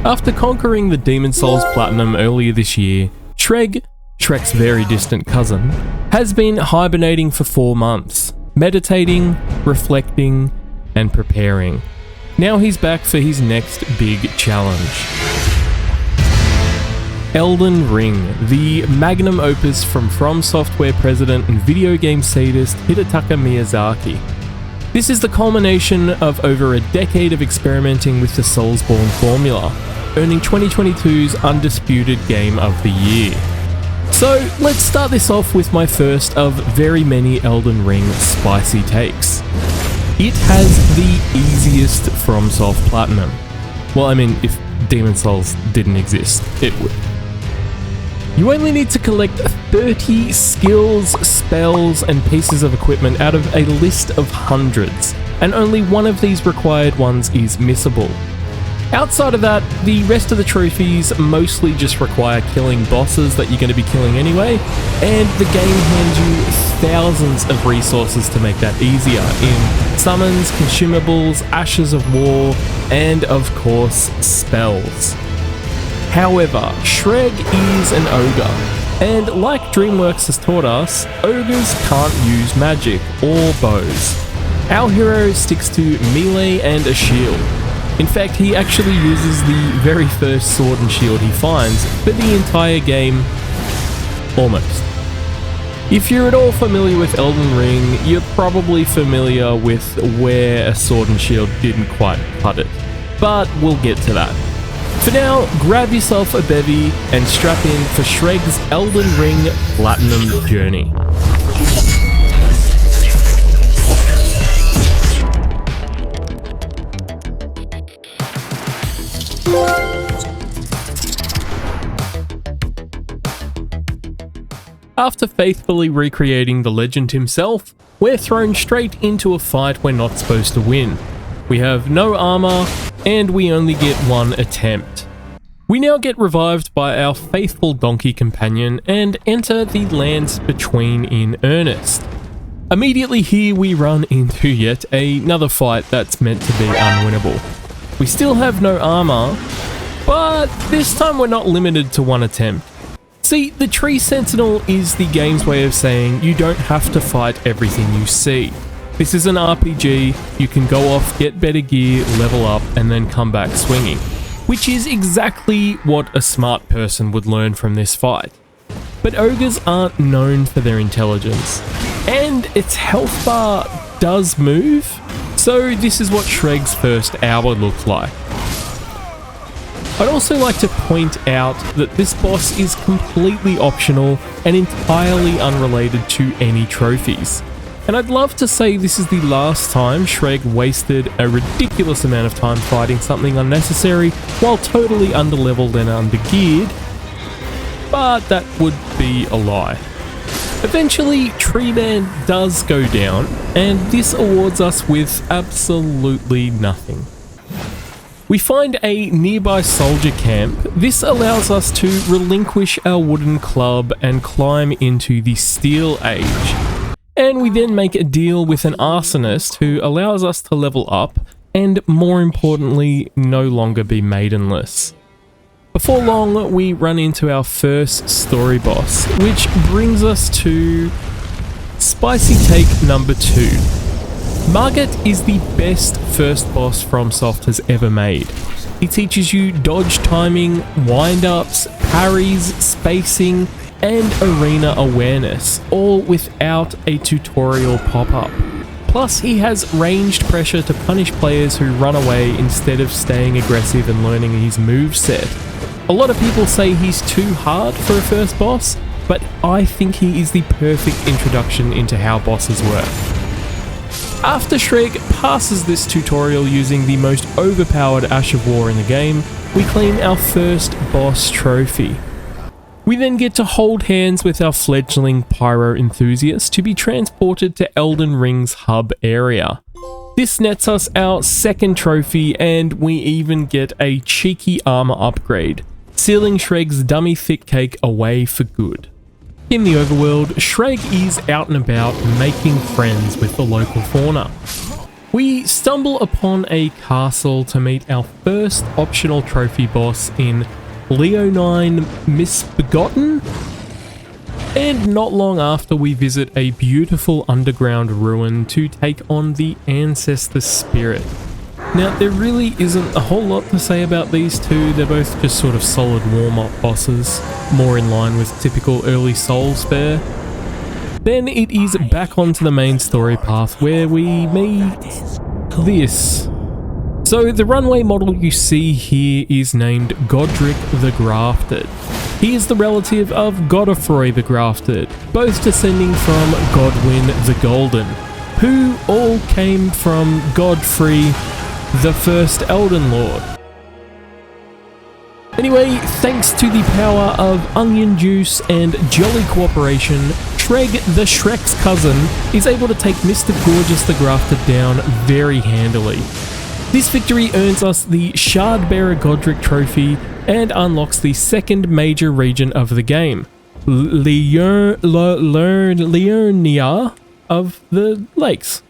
After conquering the Demon Souls Platinum earlier this year, Shreg, Shrek's very distant cousin, has been hibernating for 4 months, meditating, reflecting, and preparing. Now he's back for his next big challenge. Elden Ring, the magnum opus from Software president and video game sadist Hidetaka Miyazaki. This is the culmination of over a decade of experimenting with the Soulsborne formula, earning 2022's Undisputed Game of the Year. So let's start this off with my first of very many Elden Ring spicy takes. It has the easiest FromSoft Platinum. Well, I mean, if Demon Souls didn't exist, it would. You only need to collect 30 skills, spells, and pieces of equipment out of a list of hundreds, and only one of these required ones is missable. Outside of that, the rest of the trophies mostly just require killing bosses that you're going to be killing anyway, and the game hands you thousands of resources to make that easier in summons, consumables, ashes of war, and of course, spells. However, Shreg is an ogre, and like DreamWorks has taught us, ogres can't use magic or bows. Our hero sticks to melee and a shield. In fact, he actually uses the very first sword and shield he finds for the entire game, almost. If you're at all familiar with Elden Ring, you're probably familiar with where a sword and shield didn't quite cut it, but we'll get to that. For now, grab yourself a bevy and strap in for Shreg's Elden Ring Platinum journey. After faithfully recreating the legend himself, we're thrown straight into a fight we're not supposed to win. We have no armor, and we only get one attempt. We now get revived by our faithful donkey companion and enter the lands between in earnest. Immediately here we run into yet another fight that's meant to be unwinnable. We still have no armor, but this time we're not limited to one attempt. See, the Tree Sentinel is the game's way of saying you don't have to fight everything you see. This is an RPG, you can go off, get better gear, level up, and then come back swinging. Which is exactly what a smart person would learn from this fight. But ogres aren't known for their intelligence. And its health bar does move, so this is what Shreg's first hour looked like. I'd also like to point out that this boss is completely optional and entirely unrelated to any trophies. And I'd love to say this is the last time Shreg wasted a ridiculous amount of time fighting something unnecessary while totally underleveled and undergeared, but that would be a lie. Eventually, Treeman does go down, and this awards us with absolutely nothing. We find a nearby soldier camp. This allows us to relinquish our wooden club and climb into the Steel Age. And we then make a deal with an arsonist who allows us to level up and, more importantly, no longer be maidenless. Before long, we run into our first story boss, which brings us to spicy take number 2. Margit is the best first boss FromSoft has ever made. He teaches you dodge timing, wind-ups, parries, spacing, and arena awareness, all without a tutorial pop-up. Plus, he has ranged pressure to punish players who run away instead of staying aggressive and learning his moveset. A lot of people say he's too hard for a first boss, but I think he is the perfect introduction into how bosses work. After Shreg passes this tutorial using the most overpowered Ash of War in the game, we claim our first boss trophy. We then get to hold hands with our fledgling pyro enthusiast to be transported to Elden Ring's hub area. This nets us our second trophy, and we even get a cheeky armor upgrade, sealing Shreg's dummy thick cake away for good. In the overworld, Shreg is out and about making friends with the local fauna. We stumble upon a castle to meet our first optional trophy boss in Leonine Misbegotten, and not long after we visit a beautiful underground ruin to take on the Ancestor Spirit. Now, there really isn't a whole lot to say about these two. They're both just sort of solid warm-up bosses, more in line with typical early Souls fare. Then it is back onto the main story path where we meet this. So the runway model you see here is named Godric the Grafted. He is the relative of Godfrey the Grafted, both descending from Godwyn the Golden, who all came from Godfrey, the first Elden Lord. Anyway, thanks to the power of onion juice and jolly cooperation, Shreg, the Shrek's cousin, is able to take Mr. Gorgeous the Grafted down very handily. This victory earns us the Shardbearer Godric trophy and unlocks the second major region of the game, Liurnia of the Lakes.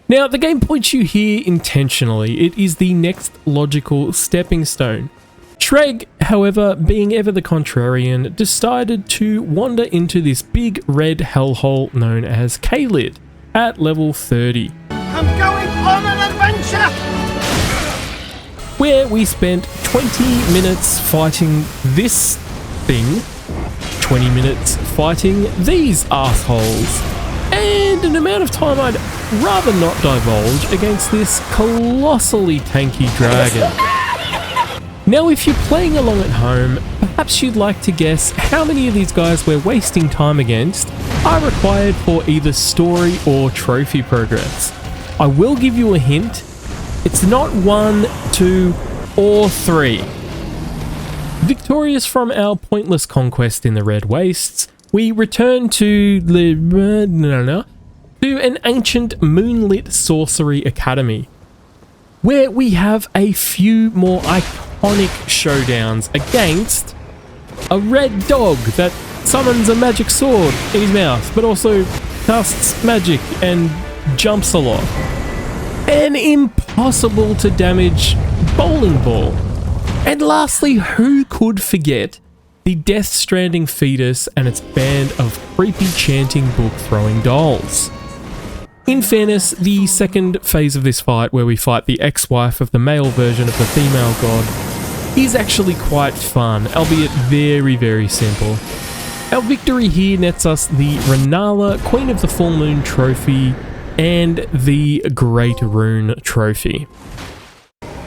Now, the game points you here intentionally. It is the next logical stepping stone. Shreg, however, being ever the contrarian, decided to wander into this big red hellhole known as Caelid at level 30. I'm going on an adventure! Where we spent 20 minutes fighting this thing, 20 minutes fighting these assholes, and an amount of time I'd rather not divulge against this colossally tanky dragon. Now, if you're playing along at home, perhaps you'd like to guess how many of these guys we're wasting time against are required for either story or trophy progress. I will give you a hint. It's not 1, 2, or 3. Victorious from our pointless conquest in the Red Wastes, we return to an ancient moonlit sorcery academy, where we have a few more iconic showdowns against a red dog that summons a magic sword in his mouth, but also casts magic and jumps a lot. An impossible to damage bowling ball. And lastly, who could forget the Death Stranding fetus and its band of creepy chanting book throwing dolls? In fairness, the second phase of this fight, where we fight the ex-wife of the male version of the female god, is actually quite fun, albeit very, very simple. Our victory here nets us the Renala Queen of the Full Moon trophy and the Great Rune trophy.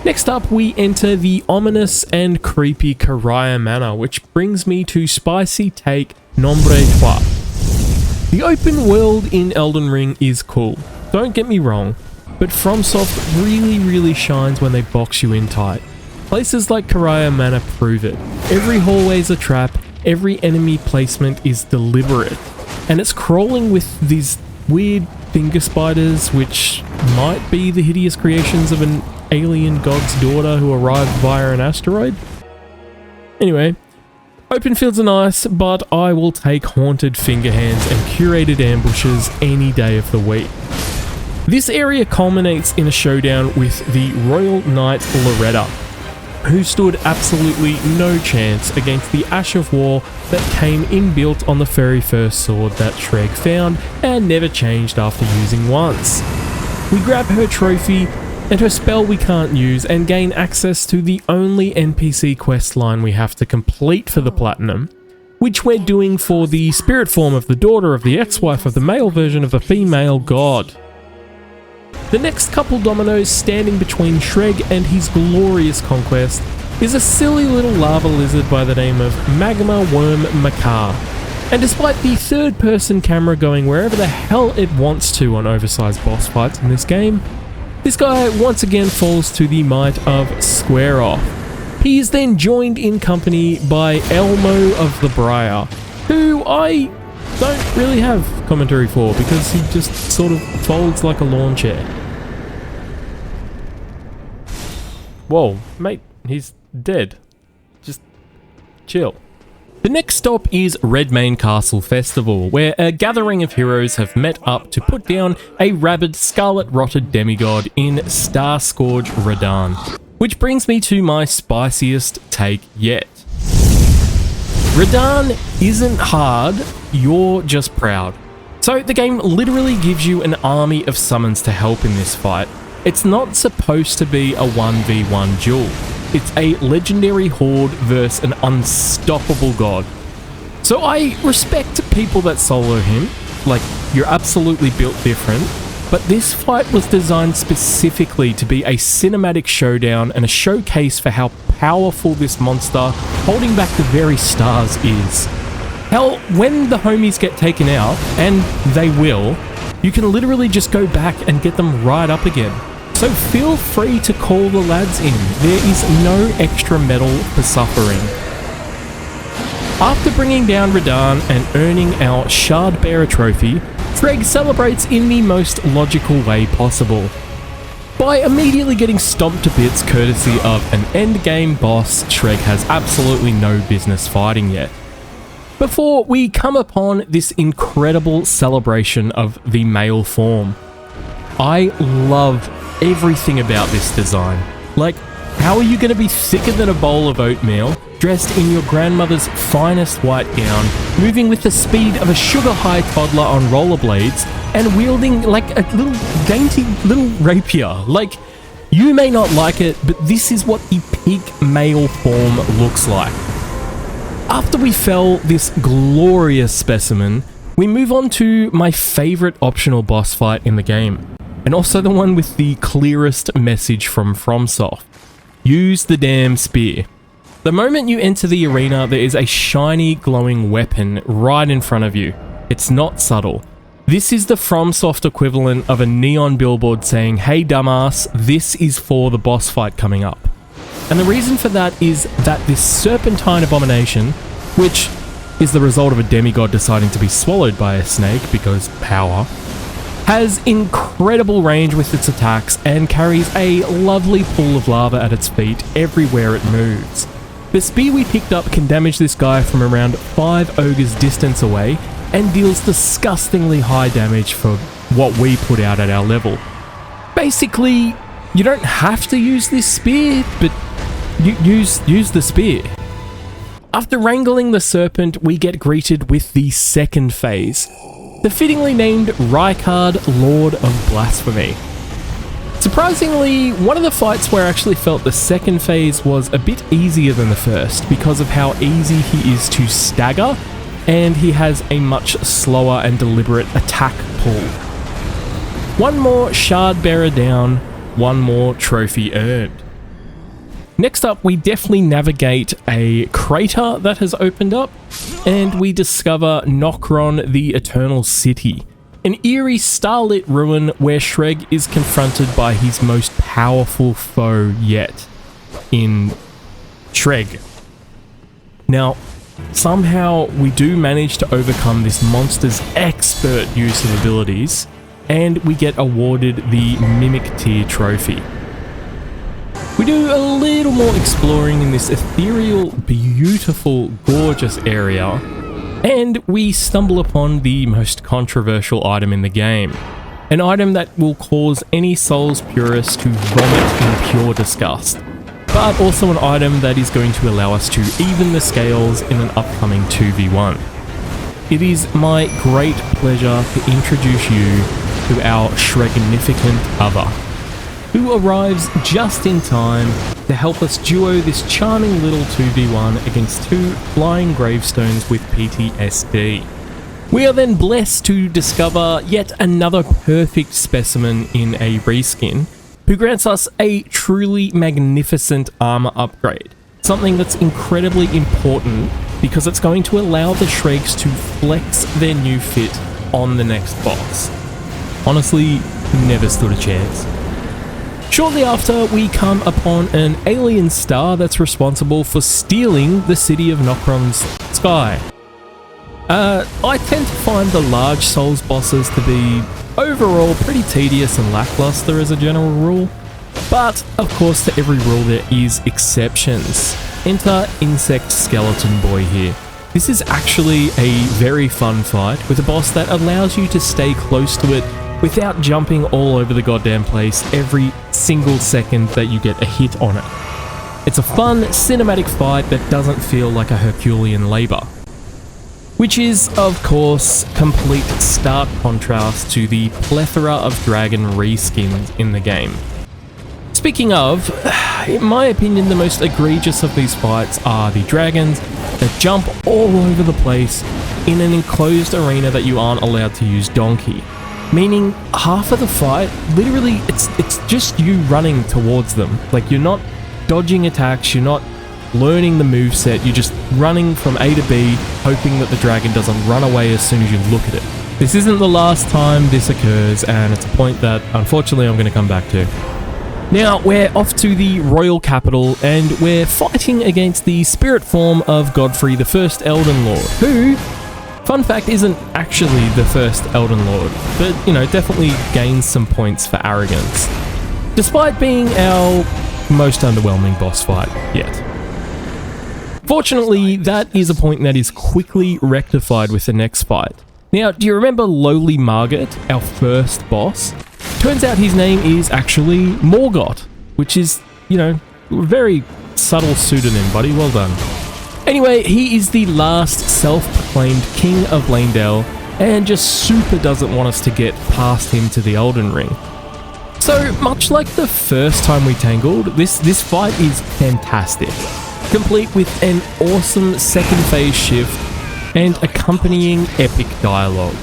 Next up, we enter the ominous and creepy Karaya Manor, which brings me to spicy take Nombre Trois. The open world in Elden Ring is cool, don't get me wrong, but FromSoft really shines when they box you in tight. Places like Karaya Manor prove it. Every hallway's a trap, every enemy placement is deliberate, and it's crawling with these weird finger spiders, which might be the hideous creations of an alien god's daughter who arrived via an asteroid. Anyway, open fields are nice, but I will take haunted fingerhands and curated ambushes any day of the week. This area culminates in a showdown with the Royal Knight Loretta, who stood absolutely no chance against the Ash of War that came inbuilt on the very first sword that Shreg found and never changed after using once. We grab her trophy and her spell we can't use and gain access to the only NPC quest line we have to complete for the Platinum, which we're doing for the spirit form of the daughter of the ex-wife of the male version of the female god. The next couple dominoes standing between Shreg and his glorious conquest is a silly little lava lizard by the name of Magma Worm Makar. And despite the third-person camera going wherever the hell it wants to on oversized boss fights in this game, this guy once again falls to the might of Square Off. He is then joined in company by Elmo of the Briar, who I don't really have commentary for because he just sort of folds like a lawn chair. Whoa, mate, he's dead. Just chill. The next stop is Redmane Castle Festival, where a gathering of heroes have met up to put down a rabid, scarlet-rotted demigod in Star-Scourge Radahn. Which brings me to my spiciest take yet. Radahn isn't hard, you're just proud. So the game literally gives you an army of summons to help in this fight. It's not supposed to be a 1v1 duel. It's a legendary horde versus an unstoppable god. So I respect people that solo him, like you're absolutely built different, but this fight was designed specifically to be a cinematic showdown and a showcase for how powerful this monster, holding back the very stars, is. Hell, when the homies get taken out, and they will, you can literally just go back and get them right up again. So feel free to call the lads in, there is no extra medal for suffering. After bringing down Radahn and earning our Shardbearer trophy, Shreg celebrates in the most logical way possible. By immediately getting stomped to bits courtesy of an endgame boss Shreg has absolutely no business fighting yet. Before we come upon this incredible celebration of the male form. I love everything about this design. Like, how are you going to be thicker than a bowl of oatmeal, dressed in your grandmother's finest white gown, moving with the speed of a sugar-high toddler on rollerblades, and wielding like a little dainty little rapier? Like, you may not like it, but this is what the peak male form looks like. After we fell this glorious specimen, we move on to my favourite optional boss fight in the game, and also the one with the clearest message from FromSoft. Use the damn spear. The moment you enter the arena, there is a shiny glowing weapon right in front of you. It's not subtle. This is the FromSoft equivalent of a neon billboard saying, "Hey dumbass, this is for the boss fight coming up." And the reason for that is that this serpentine abomination, which is the result of a demigod deciding to be swallowed by a snake because power, has incredible range with its attacks and carries a lovely pool of lava at its feet everywhere it moves. The spear we picked up can damage this guy from around 5 ogres distance away and deals disgustingly high damage for what we put out at our level. Basically, you don't have to use this spear, but use the spear. After wrangling the serpent, we get greeted with the second phase, the fittingly named Rykard, Lord of Blasphemy. Surprisingly, one of the fights where I actually felt the second phase was a bit easier than the first because of how easy he is to stagger, and he has a much slower and deliberate attack pull. One more Shardbearer down, one more trophy earned. Next up, we definitely navigate a crater that has opened up, and we discover Nokron, the Eternal City, an eerie starlit ruin where Shreg is confronted by his most powerful foe yet, in Shreg. Now, somehow we do manage to overcome this monster's expert use of abilities, and we get awarded the Mimic Tier trophy. We do a little more exploring in this ethereal, beautiful, gorgeous area, and we stumble upon the most controversial item in the game. An item that will cause any Souls purist to vomit in pure disgust, but also an item that is going to allow us to even the scales in an upcoming 2v1. It is my great pleasure to introduce you to our Shregnificant Other, who arrives just in time to help us duo this charming little 2v1 against 2 flying gravestones with PTSD. We are then blessed to discover yet another perfect specimen in a reskin, who grants us a truly magnificent armor upgrade, something that's incredibly important because it's going to allow the Shregs to flex their new fit on the next boss. Honestly, never stood a chance. Shortly after, we come upon an alien star that's responsible for stealing the city of Nokron's sky. I tend to find the large Souls bosses to be overall pretty tedious and lackluster as a general rule, but of course to every rule there is exceptions. Enter Insect Skeleton Boy here, This is actually a very fun fight with a boss that allows you to stay close to it without jumping all over the goddamn place every single second that you get a hit on it. It's a fun cinematic fight that doesn't feel like a Herculean labor, which is, of course, complete stark contrast to the plethora of dragon reskins in the game. Speaking of, in my opinion, the most egregious of these fights are the dragons that jump all over the place in an enclosed arena that you aren't allowed to use donkey. Meaning, half of the fight, literally, it's just you running towards them. Like, you're not dodging attacks, you're not learning the moveset, you're just running from A to B, hoping that the dragon doesn't run away as soon as you look at it. This isn't the last time this occurs, and it's a point that, unfortunately, I'm going to come back to. Now, we're off to the royal capital, and we're fighting against the spirit form of Godfrey, the first Elden Lord, who, fun fact, isn't actually the first Elden Lord, but, you know, definitely gains some points for arrogance, despite being our most underwhelming boss fight yet. Fortunately, that is a point that is quickly rectified with the next fight. Now, do you remember lowly Margit, our first boss? Turns out his name is actually Morgott, which is, you know, a very subtle pseudonym, buddy. Well done. Anyway, he is the last self-proclaimed King of Lanedale, and just super doesn't want us to get past him to the Elden Ring. So, much like the first time we tangled, this fight is fantastic, complete with an awesome second phase shift and accompanying epic dialogue.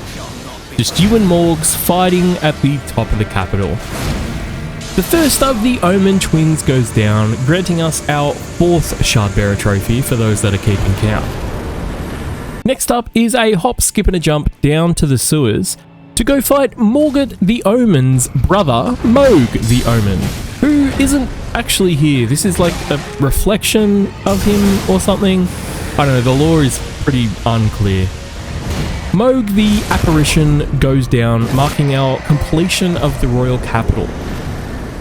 Just you and Morgs fighting at the top of the capital. The first of the Omen twins goes down, granting us our 4th Shardbearer trophy for those that are keeping count. Next up is a hop, skip and a jump down to the sewers to go fight Morgott the Omen's brother, Mohg the Omen, who isn't actually here. This is like a reflection of him or something. I don't know, the lore is pretty unclear. Mohg the apparition goes down, marking our completion of the royal capital,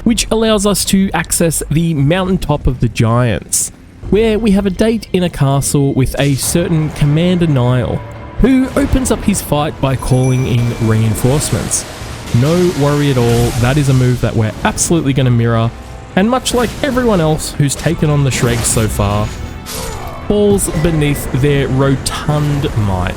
which allows us to access the mountaintop of the giants, where we have a date in a castle with a certain Commander Niall, who opens up his fight by calling in reinforcements. No worry at all, that is a move that we're absolutely going to mirror, and much like everyone else who's taken on the Shreg so far, falls beneath their rotund might.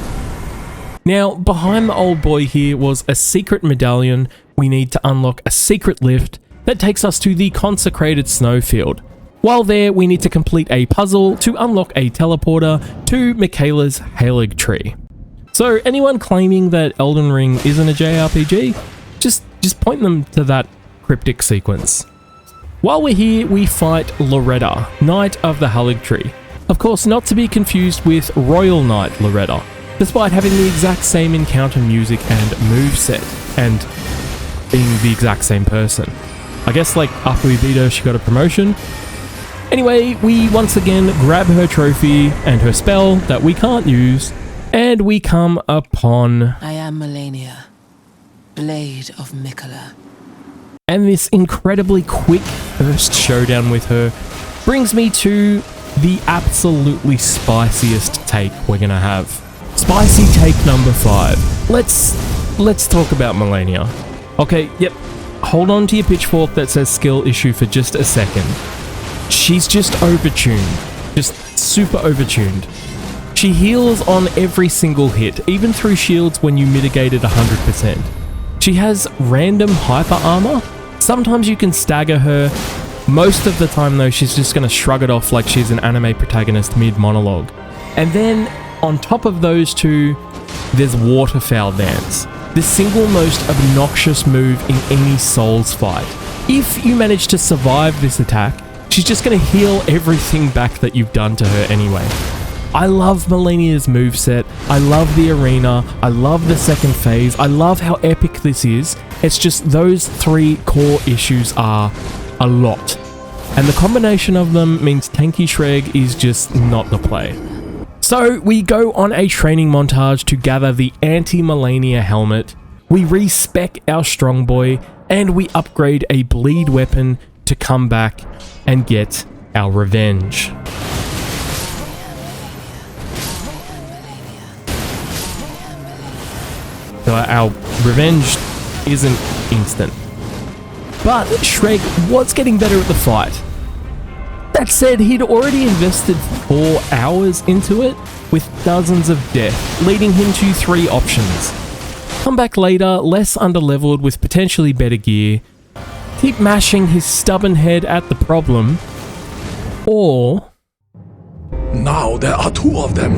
Now, behind the old boy here was a secret medallion. We need to unlock a secret lift that takes us to the consecrated Snowfield. While there, we need to complete a puzzle to unlock a teleporter to Michaela's Halig tree. So anyone claiming that Elden Ring isn't a JRPG, just point them to that cryptic sequence. While we're here, we fight Loretta, Knight of the Halig tree. Of course, not to be confused with Royal Knight Loretta, despite having the exact same encounter music and moveset, and being the exact same person. I guess like after we beat her, she got a promotion. Anyway, we once again grab her trophy and her spell that we can't use, and we come upon... I am Malenia, Blade of Miquella. And this incredibly quick first showdown with her brings me to the absolutely spiciest take we're gonna have. Spicy take number 5. Let's talk about Malenia. Okay, yep. Hold on to your pitchfork that says skill issue for just a second. She's just overtuned. Just super overtuned. She heals on every single hit, even through shields when you mitigate it 100%. She has random hyper armor. Sometimes you can stagger her. Most of the time though, she's just gonna shrug it off like she's an anime protagonist mid-monologue. And then, on top of those two, there's Waterfowl Dance, the single most obnoxious move in any Souls fight. If you manage to survive this attack, she's just going to heal everything back that you've done to her anyway. I love Malenia's moveset, I love the arena, I love the second phase, I love how epic this is. It's just those 3 core issues are a lot. And the combination of them means tanky Shreg is just not the play. So we go on a training montage to gather the anti-Malenia helmet, we respec our strong boy, and we upgrade a bleed weapon to come back and get our revenge. our revenge isn't instant. But Shreg was getting better at the fight. That said, he'd already invested 4 hours into it, with dozens of death, leading him to 3 options. Come back later, less underleveled with potentially better gear, keep mashing his stubborn head at the problem, or... Now there are 2 of them.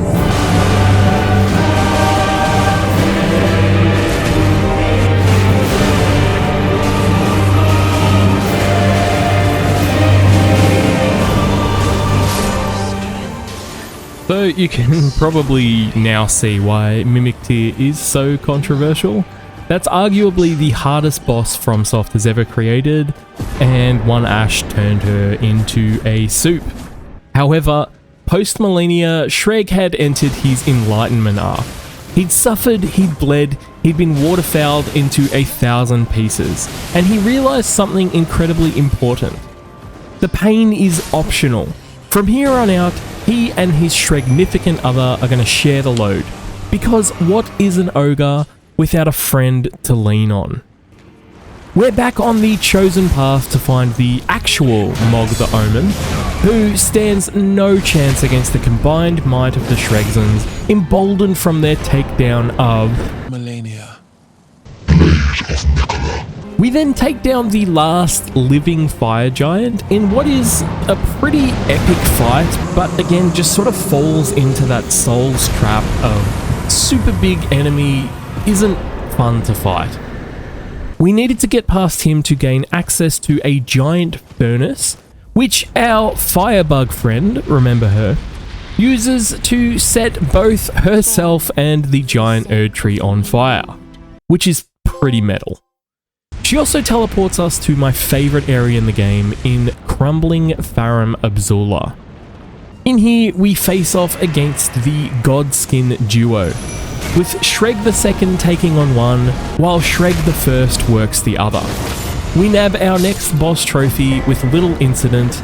So you can probably now see why Mimic Tier is so controversial. That's arguably the hardest boss FromSoft has ever created, and one ash turned her into a soup. However, post Malenia, Shreg had entered his Enlightenment arc. He'd suffered, he'd bled, he'd been waterfouled into 1,000 pieces, and he realised something incredibly important. The pain is optional. From here on out, he and his Shregnificant Other are going to share the load, because what is an ogre without a friend to lean on? We're back on the chosen path to find the actual Mog the Omen, who stands no chance against the combined might of the Shregzons, emboldened from their takedown of Malenia. We then take down the last living fire giant in what is a pretty epic fight, but again just sort of falls into that Souls trap of super big enemy isn't fun to fight. We needed to get past him to gain access to a giant furnace, which our firebug friend, remember her, uses to set both herself and the giant Erd tree on fire, which is pretty metal. She also teleports us to my favourite area in the game in Crumbling Farum Abzula. In here, we face off against the Godskin duo, with Shreg the Second taking on one, while Shreg the First works the other. We nab our next boss trophy with little incident,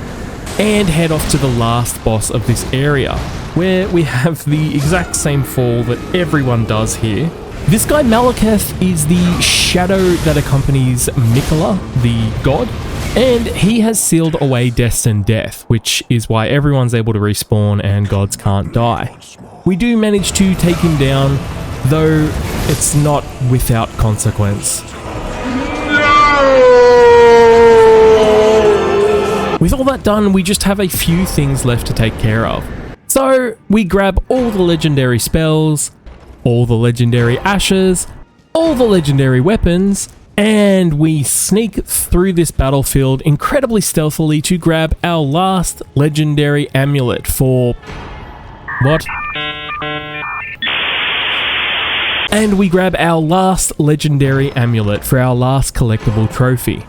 and head off to the last boss of this area, where we have the exact same fall that everyone does here. This guy Malekith is the shadow that accompanies Mikola, the god, and he has sealed away destined death, which is why everyone's able to respawn and gods can't die. We do manage to take him down, though it's not without consequence. With all that done, we just have a few things left to take care of. So we grab all the legendary spells, all the legendary ashes, all the legendary weapons, and we sneak through this battlefield incredibly stealthily to grab our last legendary amulet for... what? And we grab our last legendary amulet for our last collectible trophy.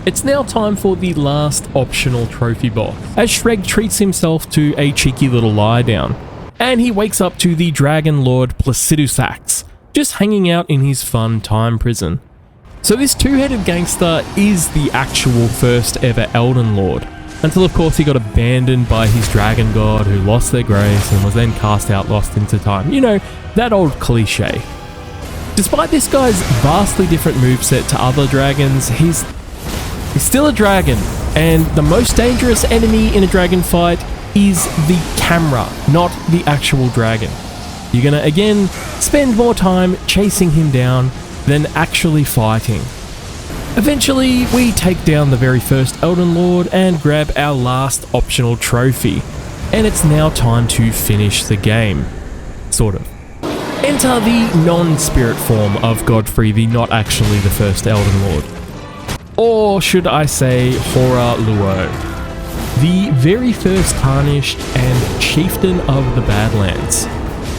It's now time for the last optional trophy boss, as Shreg treats himself to a cheeky little lie down. And he wakes up to the Dragon Lord Platinumed, just hanging out in his fun time prison. So this two-headed gangster is the actual first ever Elden Lord, until of course he got abandoned by his dragon god who lost their grace and was then cast out lost into time. You know, that old cliche. Despite this guy's vastly different moveset to other dragons, he's still a dragon, and the most dangerous enemy in a dragon fight is the camera, not the actual dragon. You're gonna again spend more time chasing him down than actually fighting. Eventually, we take down the very first Elden Lord and grab our last optional trophy, and it's now time to finish the game. Sort of. Enter the non-spirit form of Godfrey, the not actually the first Elden Lord. Or should I say Hora Luo, the very first Tarnished and Chieftain of the Badlands.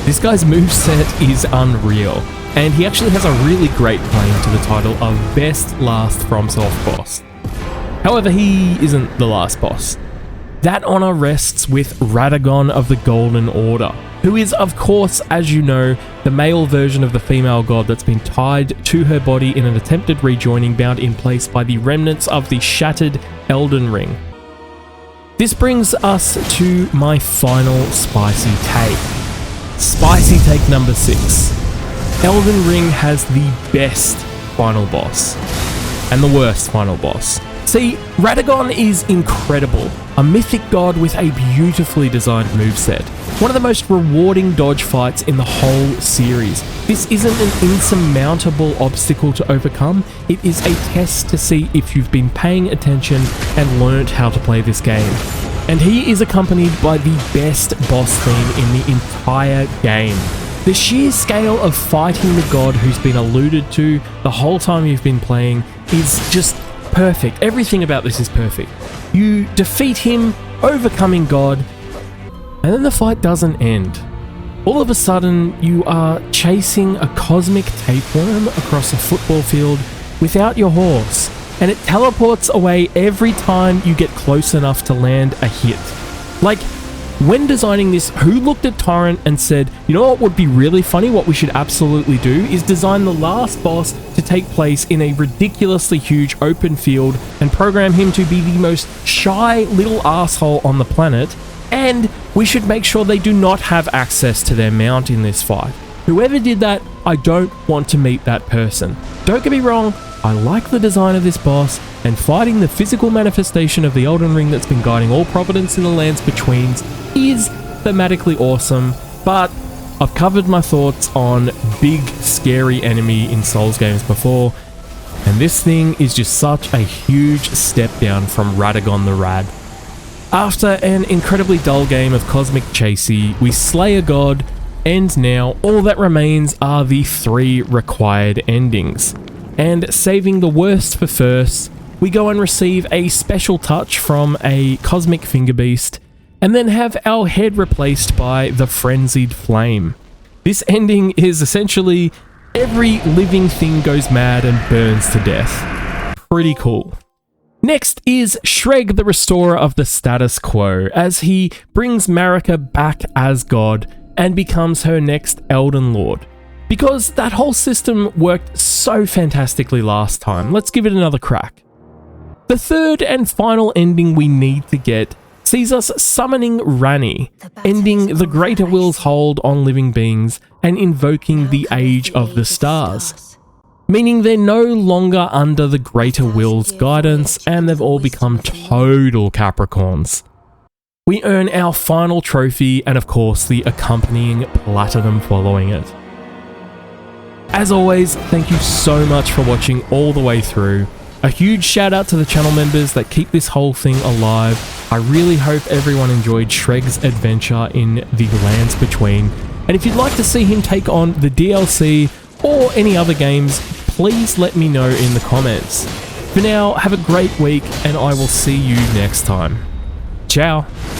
This guy's moveset is unreal, and he actually has a really great claim to the title of Best Last FromSoft Boss. However, he isn't the last boss. That honour rests with Radagon of the Golden Order, who is, of course, as you know, the male version of the female god that's been tied to her body in an attempted rejoining bound in place by the remnants of the shattered Elden Ring. This brings us to my final spicy take. Spicy take number 6. Elden Ring has the best final boss and the worst final boss. See, Radagon is incredible, a mythic god with a beautifully designed moveset. One of the most rewarding dodge fights in the whole series. This isn't an insurmountable obstacle to overcome, it is a test to see if you've been paying attention and learnt how to play this game. And he is accompanied by the best boss theme in the entire game. The sheer scale of fighting the god who's been alluded to the whole time you've been playing is just perfect. Everything about this is perfect. You defeat him, overcoming God, and then the fight doesn't end. All of a sudden, you are chasing a cosmic tapeworm across a football field without your horse, and it teleports away every time you get close enough to land a hit. Like, when designing this, who looked at Torrent and said, you know what would be really funny, what we should absolutely do is design the last boss to take place in a ridiculously huge open field and program him to be the most shy little asshole on the planet, and we should make sure they do not have access to their mount in this fight. Whoever did that, I don't want to meet that person. Don't get me wrong, I like the design of this boss, and fighting the physical manifestation of the Elden Ring that's been guiding all Providence in the lands betweens is thematically awesome, but I've covered my thoughts on big, scary enemy in Souls games before, and this thing is just such a huge step down from Radagon the Rad. After an incredibly dull game of Cosmic Chasey, we slay a god, and now all that remains are the 3 required endings. And saving the worst for first, we go and receive a special touch from a Cosmic Fingerbeast, and then have our head replaced by the Frenzied Flame. This ending is essentially every living thing goes mad and burns to death. Pretty cool. Next is Shreg, the restorer of the status quo, as he brings Marika back as god and becomes her next Elden Lord. Because that whole system worked so fantastically last time, let's give it another crack. The third and final ending we need to get sees us summoning Ranni, ending the Greater Will's hold on living beings and invoking the Age of the Stars, meaning they're no longer under the Greater Will's guidance and they've all become total Capricorns. We earn our final trophy and of course the accompanying platinum following it. As always, thank you so much for watching all the way through. A huge shout out to the channel members that keep this whole thing alive. I really hope everyone enjoyed Shreg's adventure in the lands between. And if you'd like to see him take on the DLC or any other games, please let me know in the comments. For now, have a great week and I will see you next time. Ciao.